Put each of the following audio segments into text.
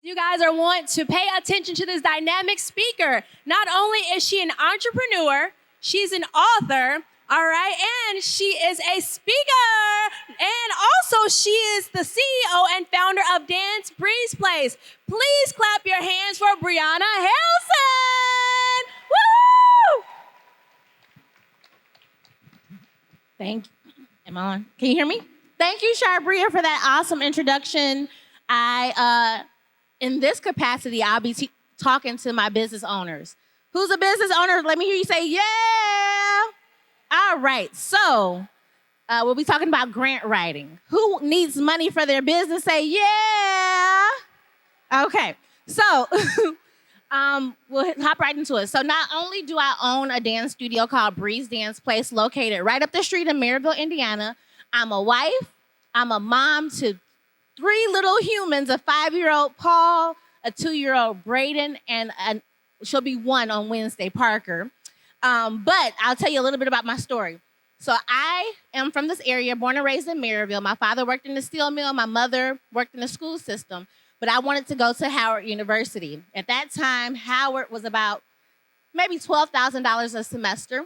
You guys are want to pay attention to this dynamic speaker. Not only is she an entrepreneur, she's an author, all right, and she is a speaker. And also she is the CEO and founder of Dance Breeze Place. Please clap your hands for Brianna Hairlson. Woo! Thank you. Am I on? Can you hear me? Thank you, Sharbria, for that awesome introduction. In this capacity, I'll be talking to my business owners. Who's a business owner? Let me hear you say, yeah. All right, so we'll be talking about grant writing. Who needs money for their business? Say, yeah. Okay, so we'll hop right into it. So not only do I own a dance studio called Breeze Dance Place located right up the street in Maryville, Indiana, I'm a wife, I'm a mom to 3 little humans, a 5-year-old Paul, a 2-year-old Braden, and she'll be 1 on Wednesday, Parker. But I'll tell you a little bit about my story. So I am from this area, born and raised in Maryville. My father worked in the steel mill. My mother worked in the school system. But I wanted to go to Howard University. At that time, Howard was about maybe $12,000 a semester.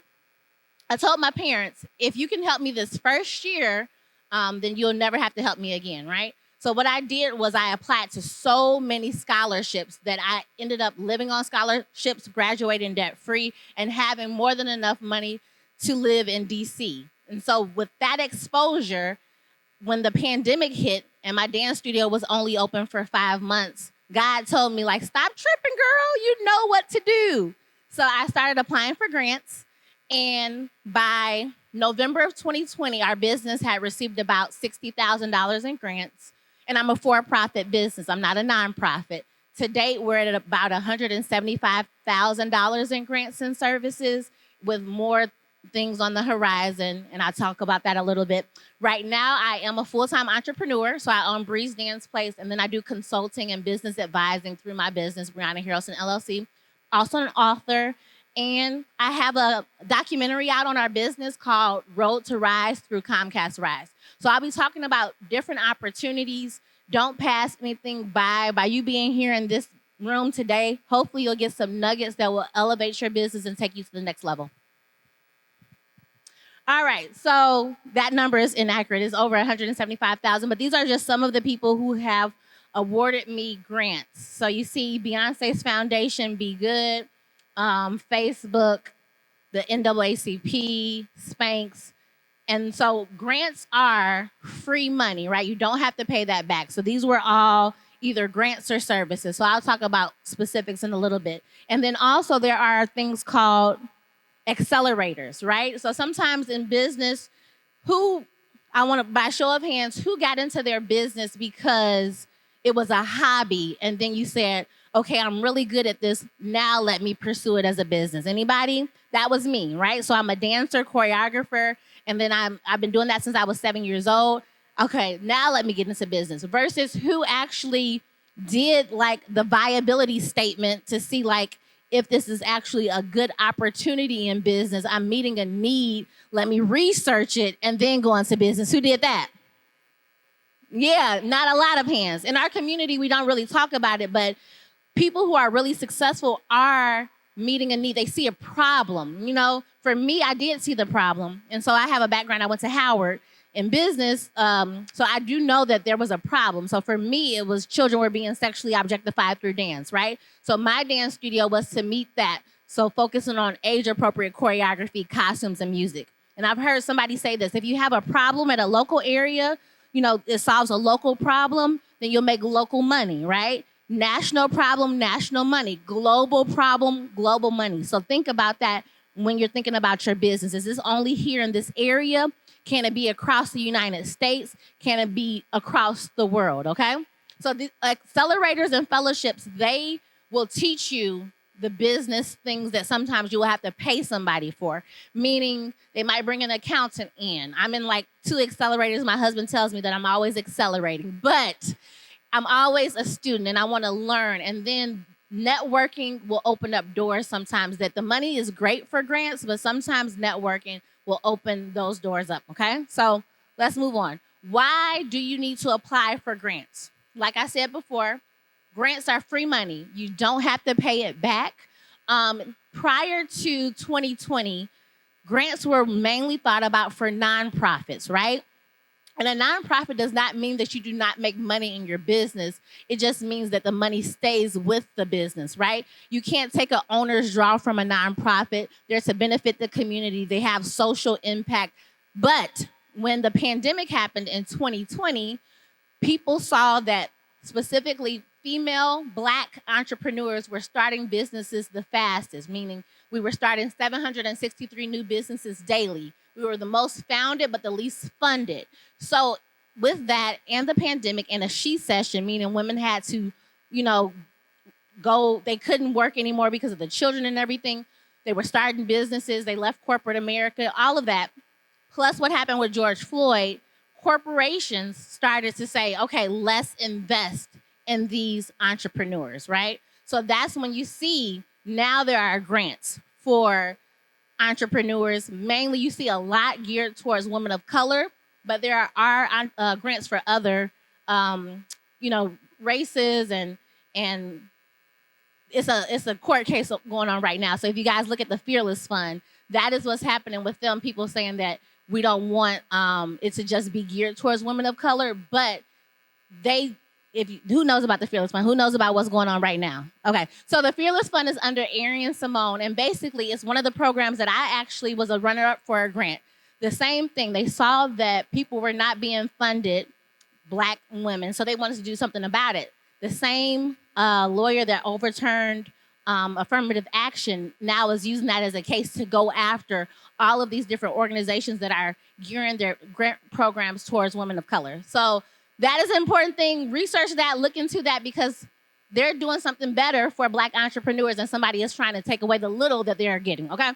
I told my parents, if you can help me this first year, then you'll never have to help me again, right? So what I did was I applied to so many scholarships that I ended up living on scholarships, graduating debt-free, and having more than enough money to live in DC. And so with that exposure, when the pandemic hit and my dance studio was only open for 5 months, God told me, like, stop tripping, girl. You know what to do. So I started applying for grants. And by November of 2020, our business had received about $60,000 in grants. And I'm a for-profit business. I'm not a nonprofit. To date, we're at about $175,000 in grants and services with more things on the horizon, and I'll talk about that a little bit. Right now, I am a full-time entrepreneur, so I own Breeze Dance Place, and then I do consulting and business advising through my business, Brianna Hairlson, LLC. Also an author, and I have a documentary out on our business called Road to Rise through Comcast Rise. So I'll be talking about different opportunities. Don't pass anything by. By you being here in this room today, hopefully you'll get some nuggets that will elevate your business and take you to the next level. All right, so that number is inaccurate. It's over 175,000, but these are just some of the people who have awarded me grants. So you see Beyonce's Foundation, Be Good, Facebook, the NAACP, Spanx. And so grants are free money, right? You don't have to pay that back. So these were all either grants or services. So I'll talk about specifics in a little bit. And then also there are things called accelerators, right? So sometimes in business, by show of hands, who got into their business because it was a hobby and then you said, okay, I'm really good at this, now let me pursue it as a business. Anybody? That was me, right? So I'm a dancer, choreographer, and then I've been doing that since I was 7 years old. Okay, now let me get into business. Versus who actually did like the viability statement to see like if this is actually a good opportunity in business. I'm meeting a need. Let me research it and then go into business. Who did that? Yeah, not a lot of hands. In our community, we don't really talk about it, but people who are really successful are meeting a need. They see a problem. You know, for me, I did see the problem. And so I have a background. I went to Howard in business. So I do know that there was a problem. So for me, it was children were being sexually objectified through dance, right? So my dance studio was to meet that. So focusing on age-appropriate choreography, costumes, and music. And I've heard somebody say this, if you have a problem at a local area, you know, it solves a local problem, then you'll make local money, right? National problem, national money. Global problem, global money. So think about that when you're thinking about your business. Is this only here in this area? Can it be across the United States? Can it be across the world, okay? So the accelerators and fellowships, they will teach you the business things that sometimes you will have to pay somebody for, meaning they might bring an accountant in. I'm in like 2 accelerators. My husband tells me that I'm always accelerating, but I'm always a student and I want to learn. And then networking will open up doors sometimes that the money is great for grants, but sometimes networking will open those doors up, okay? So let's move on. Why do you need to apply for grants? Like I said before, Grants are free money. You don't have to pay it back. Prior to 2020, grants were mainly thought about for nonprofits, right? And a nonprofit does not mean that you do not make money in your business. It just means that the money stays with the business, right? You can't take an owner's draw from a nonprofit. They're to benefit the community. They have social impact. But when the pandemic happened in 2020, people saw that specifically female Black entrepreneurs were starting businesses the fastest, meaning we were starting 763 new businesses daily. We were the most founded, but the least funded. So with that and the pandemic and a she session, meaning women had to, go, they couldn't work anymore because of the children and everything. They were starting businesses. They left corporate America, all of that. Plus what happened with George Floyd, corporations started to say, okay, let's invest in these entrepreneurs, right? So that's when you see now there are grants for entrepreneurs. Mainly you see a lot geared towards women of color, but there are grants for other, races and it's a court case going on right now. So if you guys look at the Fearless Fund, that is what's happening with them. People saying that we don't want it to just be geared towards women of color, but who knows about the Fearless Fund? Who knows about what's going on right now? Okay, so the Fearless Fund is under Arian Simone, and basically it's one of the programs that I actually was a runner-up for a grant. The same thing, they saw that people were not being funded, Black women, so they wanted to do something about it. The same lawyer that overturned affirmative action now is using that as a case to go after all of these different organizations that are gearing their grant programs towards women of color. So that is an important thing. Research that, look into that, because they're doing something better for Black entrepreneurs and somebody is trying to take away the little that they're getting, okay?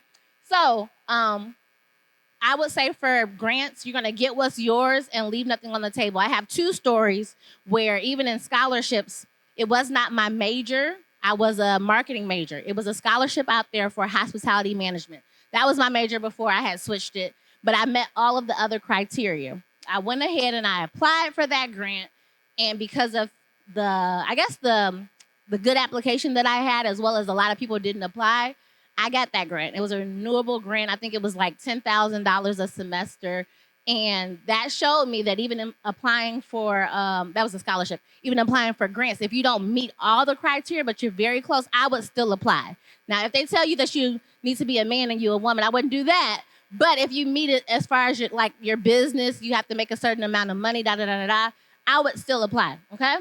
So I would say for grants, you're gonna get what's yours and leave nothing on the table. I have 2 stories where even in scholarships, it was not my major. I was a marketing major. It was a scholarship out there for hospitality management. That was my major before I had switched it, but I met all of the other criteria. I went ahead and I applied for that grant, and because of the good application that I had, as well as a lot of people didn't apply, I got that grant. It was a renewable grant. I think it was like $10,000 a semester, and that showed me that even in applying for that was a scholarship, even applying for grants, if you don't meet all the criteria but you're very close, I would still apply. Now, if they tell you that you need to be a man and you a woman, I wouldn't do that. But if you meet it as far as your business, you have to make a certain amount of money, I would still apply, okay?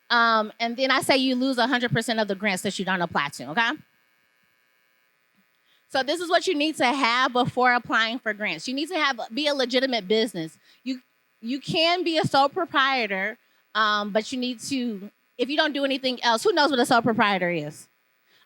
And then I say you lose 100% of the grants that you don't apply to, okay? So this is what you need to have before applying for grants. You need to be a legitimate business. You can be a sole proprietor, but you need to, if you don't do anything else, who knows what a sole proprietor is?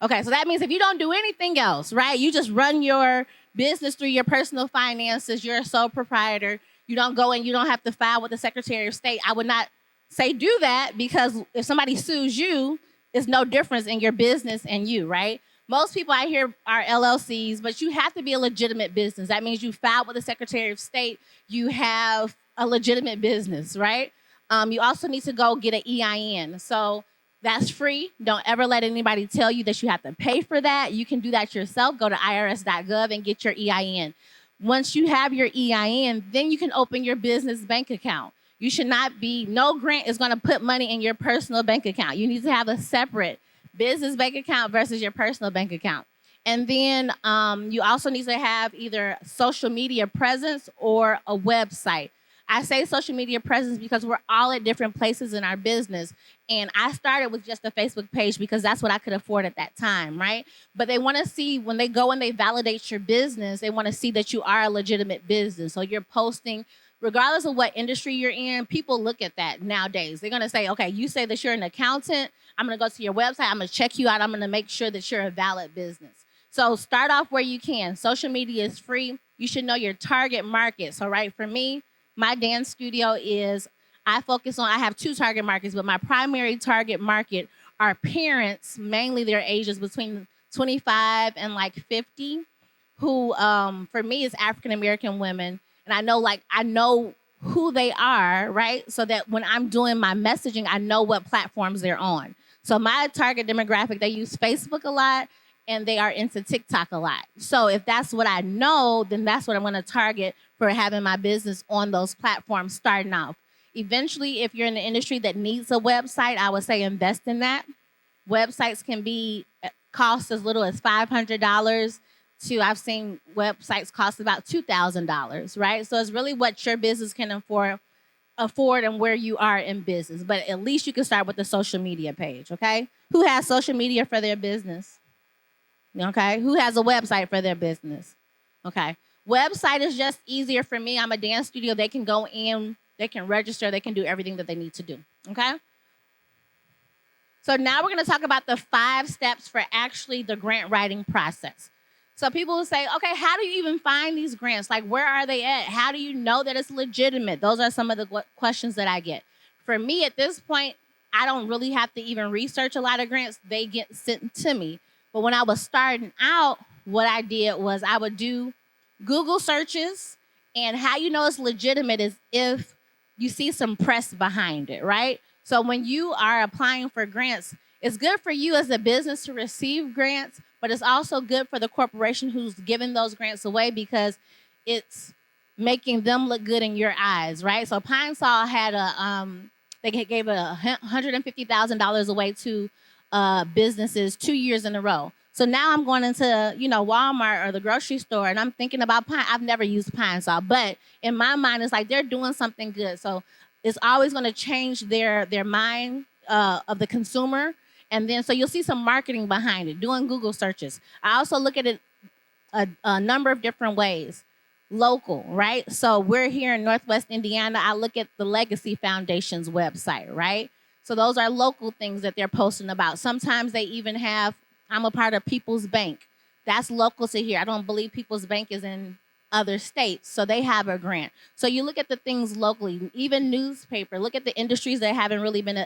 Okay, so that means if you don't do anything else, right? You just run your business through your personal finances, you're a sole proprietor, you don't go and you don't have to file with the Secretary of State. I would not say do that, because if somebody sues you, it's no difference in your business and you, right? Most people I hear are LLCs, but you have to be a legitimate business. That means you filed with the Secretary of State, you have a legitimate business, right? You also need to go get an EIN. So that's free. Don't ever let anybody tell you that you have to pay for that. You can do that yourself. Go to irs.gov and get your EIN. Once you have your EIN, then you can open your business bank account. You should not be, no grant is going to put money in your personal bank account. You need to have a separate business bank account versus your personal bank account. And then you also need to have either social media presence or a website. I say social media presence because we're all at different places in our business. And I started with just a Facebook page because that's what I could afford at that time, right? But they want to see, when they go and they validate your business, they want to see that you are a legitimate business. So you're posting, regardless of what industry you're in, people look at that nowadays. They're going to say, okay, you say that you're an accountant. I'm going to go to your website. I'm going to check you out. I'm going to make sure that you're a valid business. So start off where you can. Social media is free. You should know your target market. So, right, for me, my dance studio is, I have 2 target markets, but my primary target market are parents, mainly their ages between 25 and like 50, who for me is African American women. And I know who they are, right? So that when I'm doing my messaging, I know what platforms they're on. So my target demographic, they use Facebook a lot and they are into TikTok a lot. So if that's what I know, then that's what I'm going to target for having my business on those platforms starting off. Eventually, if you're in the industry that needs a website, I would say invest in that. Websites can be cost as little as $500 to I've seen websites cost about $2,000, right? So it's really what your business can afford and where you are in business. But at least you can start with the social media page, okay? Who has social media for their business? Okay. Who has a website for their business? Okay. Website is just easier for me. I'm a dance studio. They can go in, they can register, they can do everything that they need to do. Okay. So now we're going to talk about the 5 steps for actually the grant writing process. So people will say, okay, how do you even find these grants? Like, where are they at? How do you know that it's legitimate? Those are some of the questions that I get. For me, at this point, I don't really have to even research a lot of grants. They get sent to me. But when I was starting out, what I did was I would do Google searches. And how you know it's legitimate is if you see some press behind it, right? So when you are applying for grants, it's good for you as a business to receive grants, but it's also good for the corporation who's giving those grants away because it's making them look good in your eyes, right? So Pine Sol had they gave $150,000 away to businesses 2 years in a row. So now I'm going into, Walmart or the grocery store and I'm thinking about Pine. I've never used Pine Sol, but in my mind, it's like they're doing something good. So it's always going to change their mind of the consumer. And then so you'll see some marketing behind it, doing Google searches. I also look at it a number of different ways. Local, right? So we're here in Northwest Indiana. I look at the Legacy Foundation's website, right? So those are local things that they're posting about. Sometimes they even have, I'm a part of People's Bank. That's local to here. I don't believe People's Bank is in other states, so they have a grant. So you look at the things locally, even newspaper. Look at the industries that haven't really been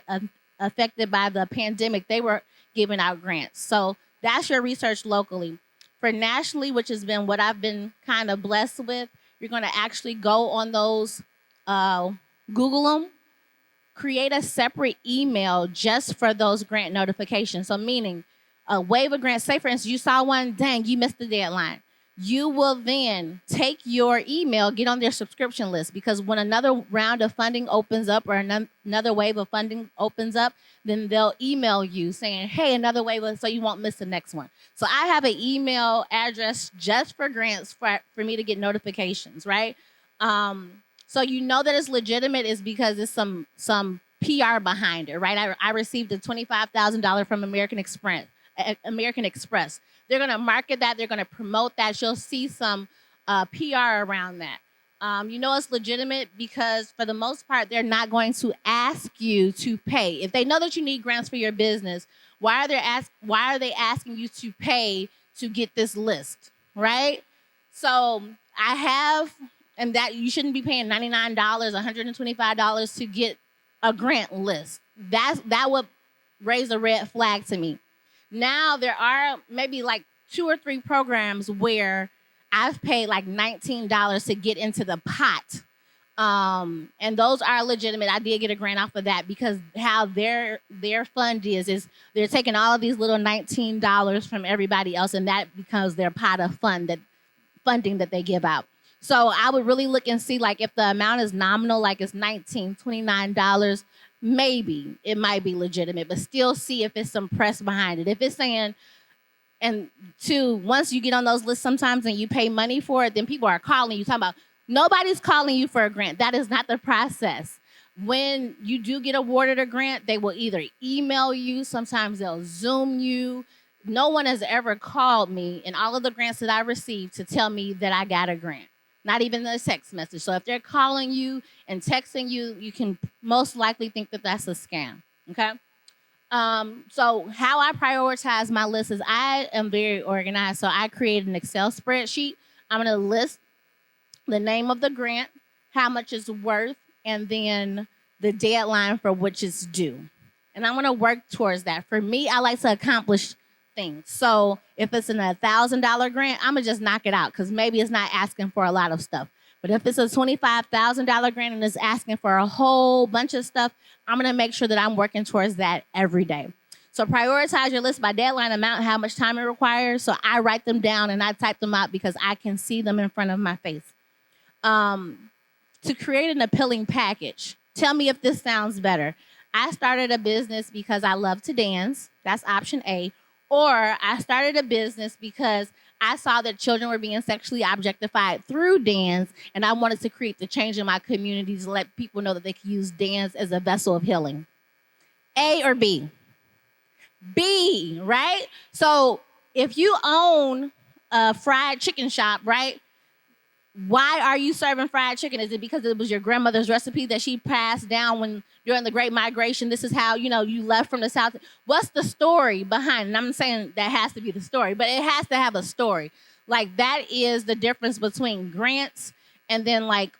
affected by the pandemic. They were giving out grants. So that's your research locally. For nationally, which has been what I've been kind of blessed with, you're going to actually go on those, Google them, create a separate email just for those grant notifications. So meaning a waiver grant, say for instance, you saw one, dang, you missed the deadline. You will then take your email, get on their subscription list, because when another round of funding opens up or another wave of funding opens up, then they'll email you saying, hey, another wave, so you won't miss the next one. So I have an email address just for grants for me to get notifications, right? So you know that it's legitimate is because it's some PR behind it, right? I received a $25,000 from American Express. They're going to market that. They're going to promote that. You'll see some PR around that. You know it's legitimate because for the most part, they're not going to ask you to pay. If they know that you need grants for your business, why are they asking you to pay to get this list, right? So I have, and that you shouldn't be paying $99, $125 to get a grant list. That would raise a red flag to me. Now there are maybe like 2 or 3 programs where I've paid like $19 to get into the pot. And those are legitimate. I did get a grant off of that because how their fund is they're taking all of these little $19 from everybody else, and that becomes their pot of funding that they give out. So I would really look and see like if the amount is nominal, like it's $19, $29, maybe it might be legitimate, but still see if it's some press behind it. If it's saying, and 2, once you get on those lists sometimes and you pay money for it, then people are calling you, talking about, nobody's calling you for a grant. That is not the process. When you do get awarded a grant, they will either email you, sometimes they'll Zoom you. No one has ever called me in all of the grants that I received to tell me that I got a grant. Not even a text message. So if they're calling you and texting you, you can most likely think that that's a scam, okay? So how I prioritize my list is I am very organized. So I create an Excel spreadsheet. I'm going to list the name of the grant, how much it's worth, and then the deadline for which it's due. And I'm going to work towards that. For me, I like to accomplish things. So if it's an $1,000 grant, I'm going to just knock it out because maybe it's not asking for a lot of stuff. But if it's a $25,000 grant and it's asking for a whole bunch of stuff, I'm going to make sure that I'm working towards that every day. So prioritize your list by deadline, amount, how much time it requires. So I write them down and I type them out because I can see them in front of my face. To create an appealing package. Tell me if this sounds better. I started a business because I love to dance. That's option A. Or I started a business because I saw that children were being sexually objectified through dance, and I wanted to create the change in my communities to let people know that they can use dance as a vessel of healing. A or B? B, right? So if you own a fried chicken shop, right? Why are you serving fried chicken? Is it because it was your grandmother's recipe that she passed down when during the Great Migration? This is how, you left from the South. What's the story behind it? And I'm saying that has to be the story, but it has to have a story. Like, that is the difference between grants and then, like,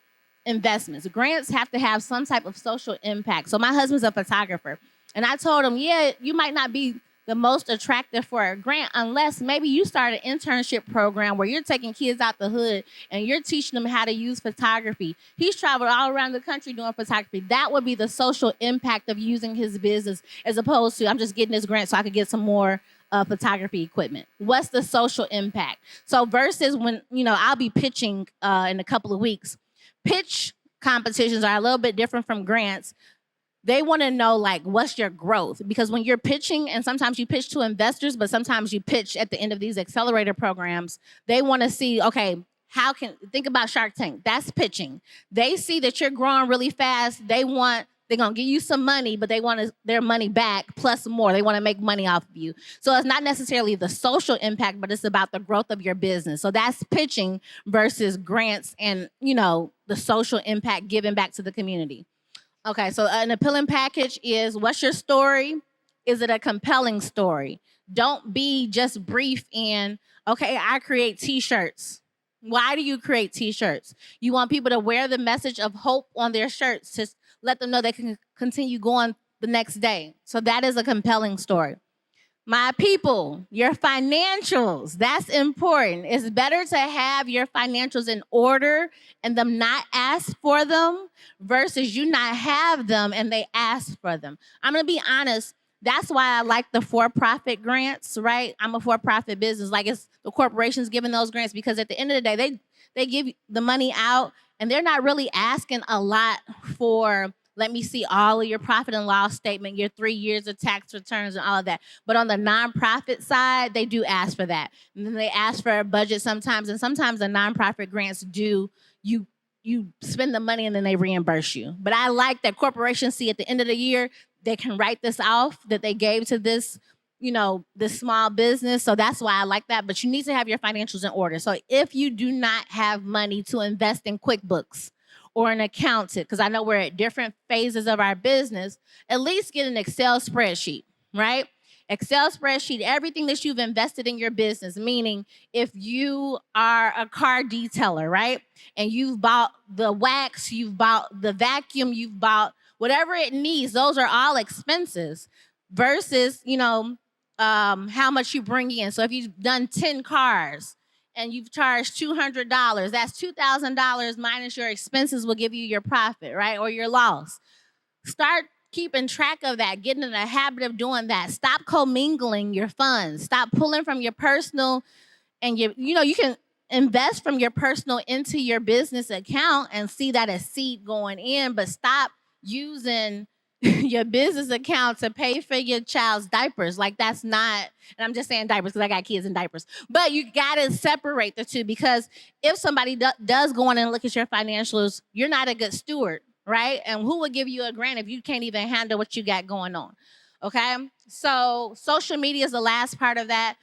investments. Grants have to have some type of social impact. So my husband's a photographer, and I told him, yeah, you might not be the most attractive for a grant unless maybe you start an internship program where you're taking kids out the hood and you're teaching them how to use photography. He's traveled all around the country doing photography. That would be the social impact of using his business, as opposed to, I'm just getting this grant so I could get some more photography equipment. What's the social impact? So versus when, I'll be pitching in a couple of weeks. Pitch competitions are a little bit different from grants. They want to know, like, what's your growth? Because when you're pitching, and sometimes you pitch to investors, but sometimes you pitch at the end of these accelerator programs, they want to see, okay, think about Shark Tank. That's pitching. They see that you're growing really fast. They're going to give you some money, but they want their money back plus more. They want to make money off of you. So it's not necessarily the social impact, but it's about the growth of your business. So that's pitching versus grants and, the social impact given back to the community. Okay, so an appealing package is, what's your story? Is it a compelling story? Don't be just brief in, okay, I create T-shirts. Why do you create T-shirts? You want people to wear the message of hope on their shirts to let them know they can continue going the next day. So that is a compelling story. My people, your financials, that's important. It's better to have your financials in order and them not ask for them versus you not have them and they ask for them. I'm going to be honest. That's why I like the for-profit grants, right? I'm a for-profit business. Like, it's the corporations giving those grants because at the end of the day, they give the money out and they're not really asking a lot for, let me see all of your profit and loss statement, your 3 years of tax returns and all of that. But on the nonprofit side, they do ask for that. And then they ask for a budget sometimes. And sometimes the nonprofit grants do, you spend the money and then they reimburse you. But I like that corporations see at the end of the year, they can write this off that they gave to this, this small business. So that's why I like that. But you need to have your financials in order. So if you do not have money to invest in QuickBooks, or an accountant, because I know we're at different phases of our business, at least get an Excel spreadsheet, right? Excel spreadsheet, everything that you've invested in your business, meaning if you are a car detailer, right? And you've bought the wax, you've bought the vacuum, you've bought whatever it needs, those are all expenses versus, how much you bring in. So if you've done 10 cars, and you've charged $200, that's $2,000 minus your expenses will give you your profit, right? Or your loss. Start keeping track of that, getting in the habit of doing that. Stop commingling your funds. Stop pulling from your personal and you can invest from your personal into your business account and see that as seed going in, but stop using your business account to pay for your child's diapers. Like, that's not, and I'm just saying diapers because I got kids in diapers, but you got to separate the two, because if somebody does go in and look at your financials, you're not a good steward, right? And who would give you a grant if you can't even handle what you got going on? Okay, so social media is the last part of that.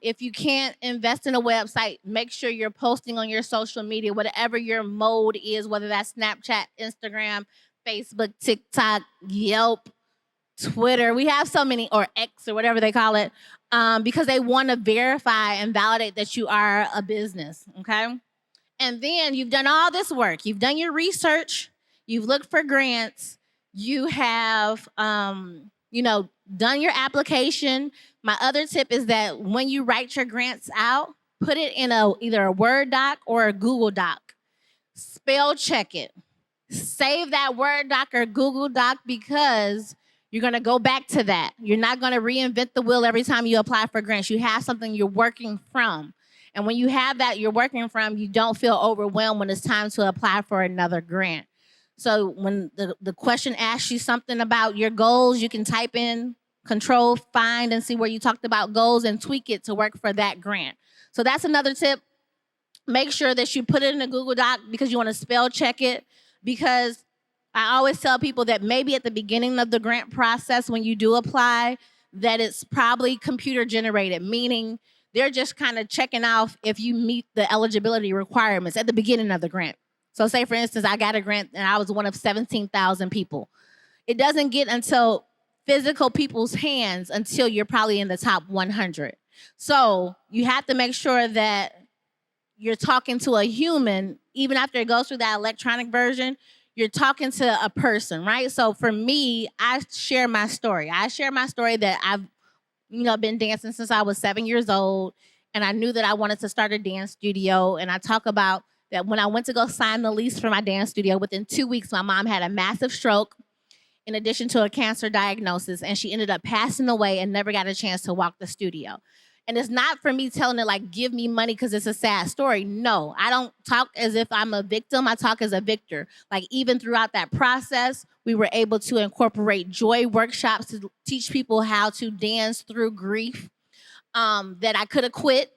If you can't invest in a website, make sure you're posting on your social media, whatever your mode is, whether that's Snapchat, Instagram, Facebook, TikTok, Yelp, Twitter. We have so many, or X or whatever they call it, because they want to verify and validate that you are a business, okay? And then you've done all this work. You've done your research. You've looked for grants. You have, done your application. My other tip is that when you write your grants out, put it in either a Word doc or a Google doc. spell check it. Save that Word doc or Google Doc because you're going to go back to that. You're not going to reinvent the wheel every time you apply for grants. You have something you're working from. And when you have that you're working from, you don't feel overwhelmed when it's time to apply for another grant. So when the question asks you something about your goals, you can type in control, find, and see where you talked about goals and tweak it to work for that grant. So that's another tip. Make sure that you put it in a Google Doc because you want to spell check it. Because I always tell people that maybe at the beginning of the grant process, when you do apply, that it's probably computer generated, meaning they're just kind of checking off if you meet the eligibility requirements at the beginning of the grant. So say, for instance, I got a grant and I was one of 17,000 people. It doesn't get until physical people's hands until you're probably in the top 100. So you have to make sure that you're talking to a human, even after it goes through that electronic version, you're talking to a person, right? So for me, I share my story. I share my story that I've, been dancing since I was 7 years old, and I knew that I wanted to start a dance studio. And I talk about that when I went to go sign the lease for my dance studio, within 2 weeks, my mom had a massive stroke in addition to a cancer diagnosis, and she ended up passing away and never got a chance to walk the studio. And it's not for me telling her, like, give me money because it's a sad story. No, I don't talk as if I'm a victim. I talk as a victor. Like, even throughout that process, we were able to incorporate joy workshops to teach people how to dance through grief, that I could have quit,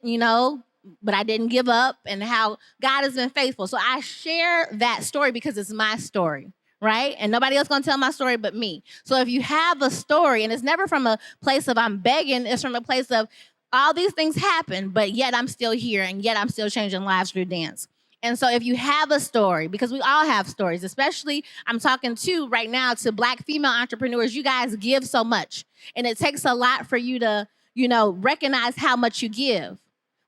but I didn't give up, and how God has been faithful. So I share that story because it's my story, right? And nobody else gonna tell my story but me. So if you have a story, and it's never from a place of I'm begging, it's from a place of all these things happen, but yet I'm still here, and yet I'm still changing lives through dance. And so if you have a story, because we all have stories, especially I'm talking to right now to Black female entrepreneurs, you guys give so much. And it takes a lot for you to, recognize how much you give.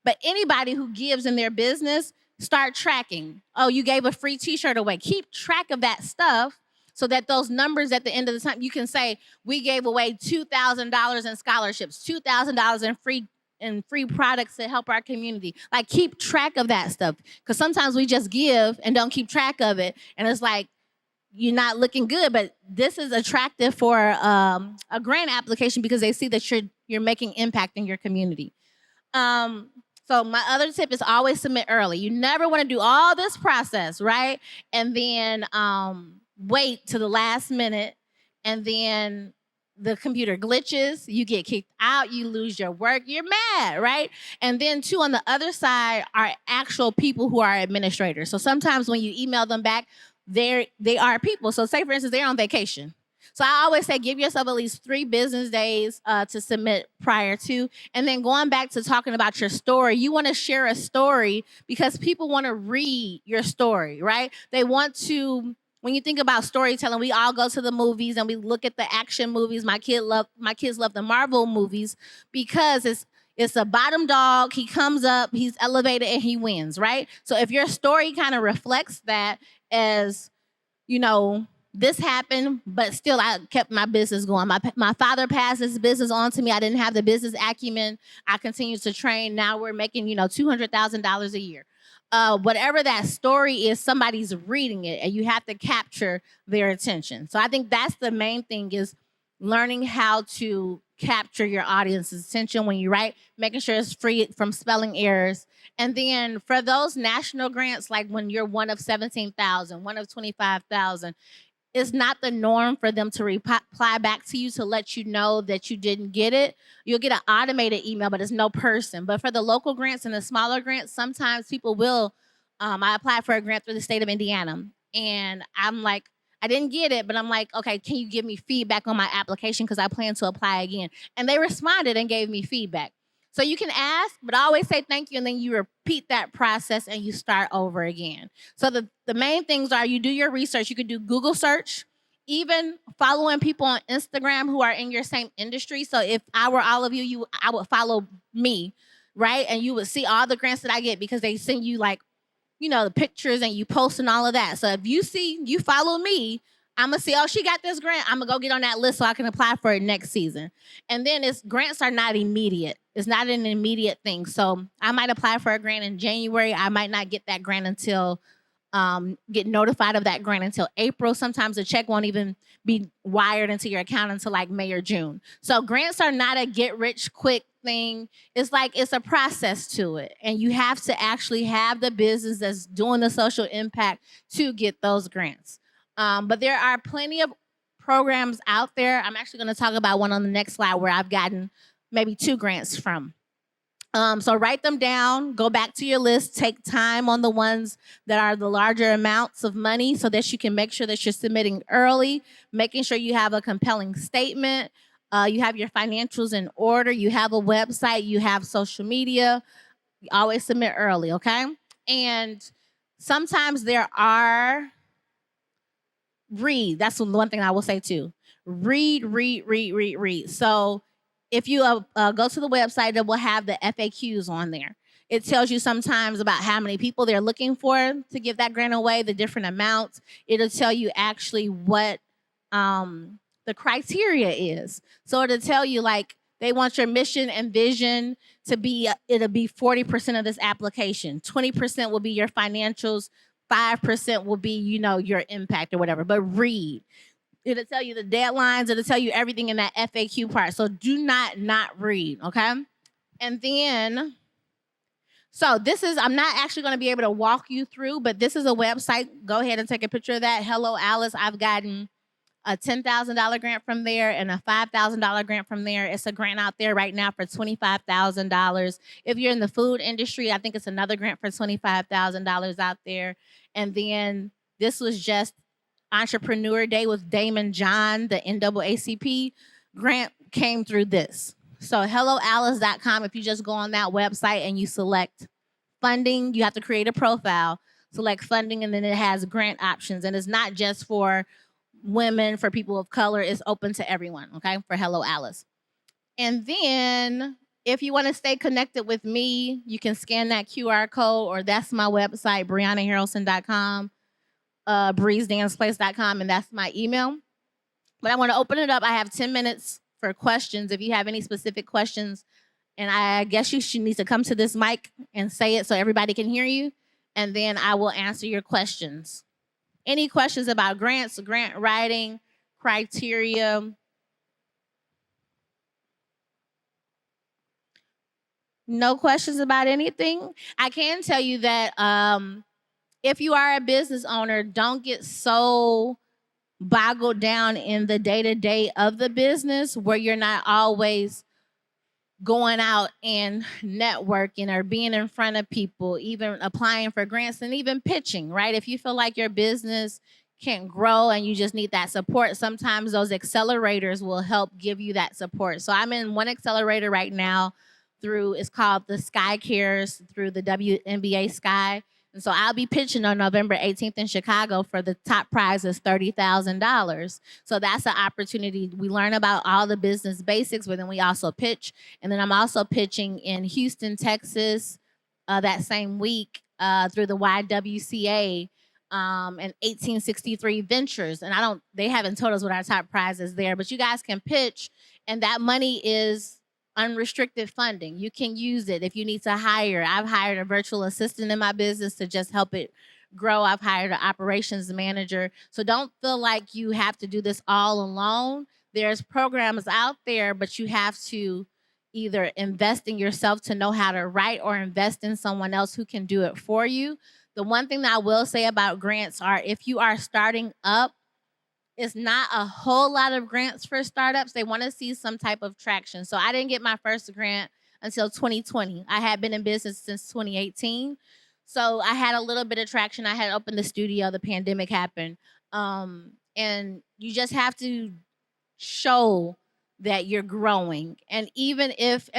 But anybody who gives in their business, start tracking. Oh, you gave a free t-shirt away. Keep track of that stuff so that those numbers at the end of the time, you can say, we gave away $2,000 in scholarships, $2,000 in free products to help our community. Like, keep track of that stuff. Because sometimes we just give and don't keep track of it. And it's like, you're not looking good, but this is attractive for a grant application because they see that you're making impact in your community. So my other tip is always submit early. You never want to do all this process, right? And then wait to the last minute, and then the computer glitches, you get kicked out, you lose your work, you're mad, right? And then too, on the other side are actual people who are administrators. So sometimes when you email them back, they are people. So say, for instance, they're on vacation. So I always say, give yourself at least 3 business days to submit prior to. And then going back to talking about your story, you want to share a story because people want to read your story, right? They want to, when you think about storytelling, we all go to the movies and we look at the action movies. My kids love the Marvel movies because it's a bottom dog. He comes up, he's elevated, and he wins, right? So if your story kind of reflects that as, this happened, but still I kept my business going. My father passed his business on to me. I didn't have the business acumen. I continued to train. Now we're making, $200,000 a year. Whatever that story is, somebody's reading it, and you have to capture their attention. So I think that's the main thing, is learning how to capture your audience's attention when you write, making sure it's free from spelling errors. And then for those national grants, like when you're one of 17,000, one of 25,000, it's not the norm for them to reply back to you to let you know that you didn't get it. You'll get an automated email, but it's no person. But for the local grants and the smaller grants, sometimes people will. I applied for a grant through the state of Indiana, and I'm like, I didn't get it, but I'm like, okay, can you give me feedback on my application because I plan to apply again? And they responded and gave me feedback. So you can ask, but I always say thank you, and then you repeat that process and you start over again. So the main things are, you do your research. You could do Google search, even following people on Instagram who are in your same industry. So if I were all of you, I would follow me, right? And you would see all the grants that I get because they send you like, the pictures, and you post and all of that. So if you follow me, I'm gonna see, oh, she got this grant. I'm gonna go get on that list so I can apply for it next season. And then grants are not immediate. It's not an immediate thing. So I might apply for a grant in January. I might not get that grant until get notified of that grant until April. Sometimes the check won't even be wired into your account until like May or June. So grants are not a get rich quick thing. It's like it's a process to it. And you have to actually have the business that's doing the social impact to get those grants. But there are plenty of programs out there. I'm actually going to talk about one on the next slide where I've gotten maybe 2 grants from. So write them down, go back to your list, take time on the ones that are the larger amounts of money so that you can make sure that you're submitting early, making sure you have a compelling statement, you have your financials in order, you have a website, you have social media. You always submit early, okay? And sometimes there are read. That's the one thing I will say too. Read. So if you go to the website, it will have the FAQs on there. It tells you sometimes about how many people they're looking for to give that grant away, the different amounts. It'll tell you actually what the criteria is. So it'll tell you like they want your mission and vision to be, it'll be 40% of this application. 20% will be your financials. 5% will be, your impact or whatever. But read. It'll tell you the deadlines. It'll tell you everything in that FAQ part. So do not read, okay? And then, so this is, I'm not actually going to be able to walk you through, but this is a website. Go ahead and take a picture of that. Hello, Alice. I've gotten a $10,000 grant from there and a $5,000 grant from there. It's a grant out there right now for $25,000. If you're in the food industry, I think it's another grant for $25,000 out there. And then this was just Entrepreneur Day with Damon John, the NAACP grant came through this. So helloalice.com, if you just go on that website and you select funding, you have to create a profile, select funding, and then it has grant options. And it's not just for women, for people of color, it's open to everyone, okay, for Hello Alice. And then if you want to stay connected with me, you can scan that QR code, or that's my website, BriannaHairlson.com, breezedanceplace.com, and that's my email. But I want to open it up. I have 10 minutes for questions. If you have any specific questions, and I guess you should need to come to this mic and say it so everybody can hear you, and then I will answer your questions. Any questions about grants, grant writing, criteria? No questions about anything? I can tell you that if you are a business owner, don't get so boggled down in the day-to-day of the business where you're not always going out and networking or being in front of people, even applying for grants and even pitching, right? If you feel like your business can't grow and you just need that support, sometimes those accelerators will help give you that support. So I'm in one accelerator right now it's called the Sky Cares through the WNBA Sky. And so I'll be pitching on November 18th in Chicago for the top prize is $30,000. So that's an opportunity. We learn about all the business basics, but then we also pitch. And then I'm also pitching in Houston, Texas that same week through the YWCA and 1863 Ventures. And they haven't told us what our top prize is there, but you guys can pitch. And that money is unrestricted funding. You can use it if you need to hire. I've hired a virtual assistant in my business to just help it grow. I've hired an operations manager. So don't feel like you have to do this all alone. There's programs out there, but you have to either invest in yourself to know how to write or invest in someone else who can do it for you. The one thing that I will say about grants are if you are starting up, it's not a whole lot of grants for startups. They want to see some type of traction. So I didn't get my first grant until 2020. I had been in business since 2018. So I had a little bit of traction. I had opened the studio. The pandemic happened. And you just have to show that you're growing. And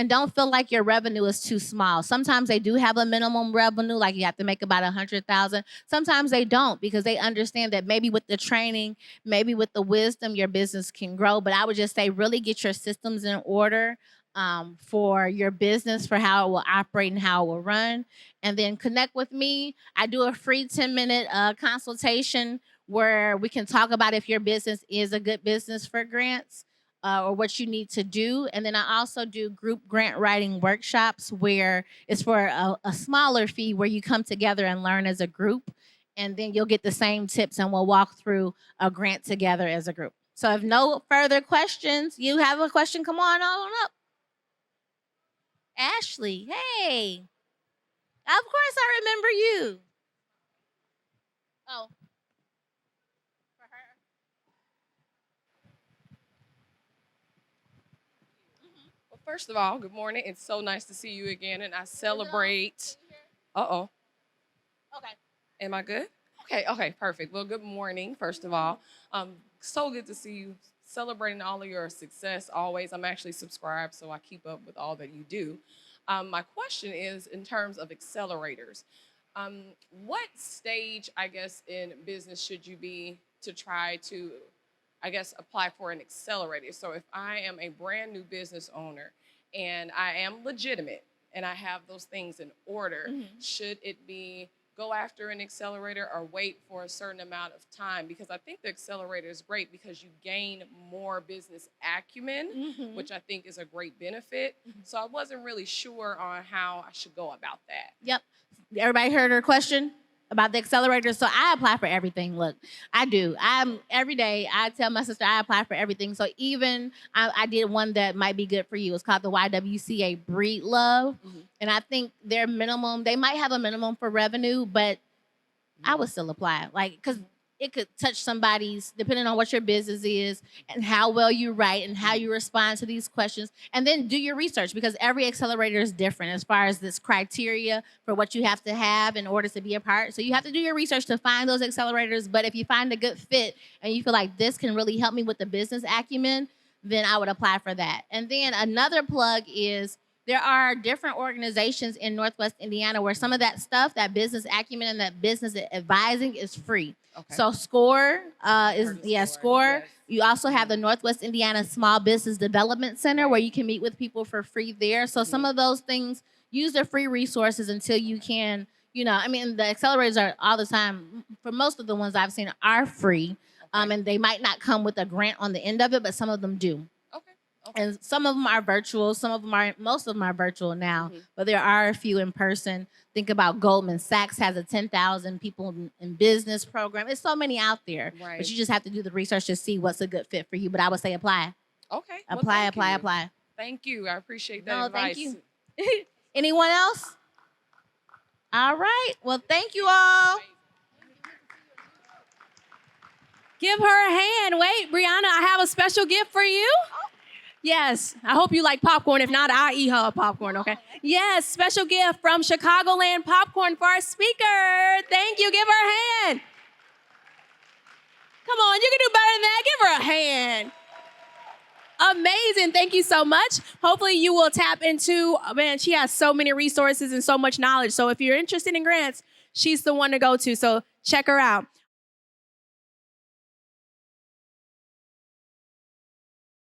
don't feel like your revenue is too small. Sometimes they do have a minimum revenue, like you have to make about 100,000. Sometimes they don't, because they understand that maybe with the training, maybe with the wisdom, your business can grow. But I would just say really get your systems in order for your business, for how it will operate and how it will run. And then connect with me. I do a free 10-minute consultation where we can talk about if your business is a good business for grants. Or what you need to do. And then I also do group grant writing workshops where it's for a smaller fee where you come together and learn as a group. and then you'll get the same tips, and we'll walk through a grant together as a group. So if no further questions, you have a question, come on up. Ashley, hey. Of course I remember you. Oh. For her. Well, first of all, good morning. It's so nice to see you again, and I celebrate. Uh-oh. Okay. Am I good? Okay, perfect. Well, good morning, first of all. So good to see you celebrating all of your success always. I'm actually subscribed, so I keep up with all that you do. My question is in terms of accelerators. Um, what stage, I guess, in business should you be to try to, I guess, apply for an accelerator? So if I am a brand new business owner and I am legitimate and I have those things in order, should it be go after an accelerator or wait for a certain amount of time? Because I think the accelerator is great because you gain more business acumen, which I think is a great benefit. So I wasn't really sure on how I should go about that. Yep. Everybody heard her question about the accelerator? So I apply for everything. Look, I do. Every day I tell my sister I apply for everything. So even I did one that might be good for you. It's called the YWCA Breed Love. And I think their minimum, they might have a minimum for revenue, but I would still apply. Like, because it could touch somebody's, depending on what your business is and how well you write and how you respond to these questions. And then do your research, because every accelerator is different as far as this criteria for what you have to have in order to be a part. So you have to do your research to find those accelerators. But if you find a good fit and you feel like this can really help me with the business acumen, then I would apply for that. And then another plug is there are different organizations in Northwest Indiana where some of that stuff, that business acumen and that business advising is free. Okay. So SCORE SCORE. Yes. You also have the Northwest Indiana Small Business Development Center where you can meet with people for free there. So some of those things, use the free resources until you can, the accelerators are all the time, for most of the ones I've seen, are free. Okay. And they might not come with a grant on the end of it, but some of them do. Okay. And some of them are virtual. Most of them are virtual now, but there are a few in person. Think about Goldman Sachs has a 10,000 people in business program. There's so many out there, right? But you just have to do the research to see what's a good fit for you. But I would say apply. Okay. Apply. Thank you. I appreciate that advice. Thank you. Anyone else? All right. Well, thank you all. Give her a hand. Wait, Brianna, I have a special gift for you. Yes, I hope you like popcorn. If not, I'll eat her popcorn, okay? Yes, special gift from Chicagoland Popcorn for our speaker. Thank you. Give her a hand. Come on, you can do better than that. Give her a hand. Amazing. Thank you so much. Hopefully you will tap into, she has so many resources and so much knowledge. So if you're interested in grants, she's the one to go to. So check her out.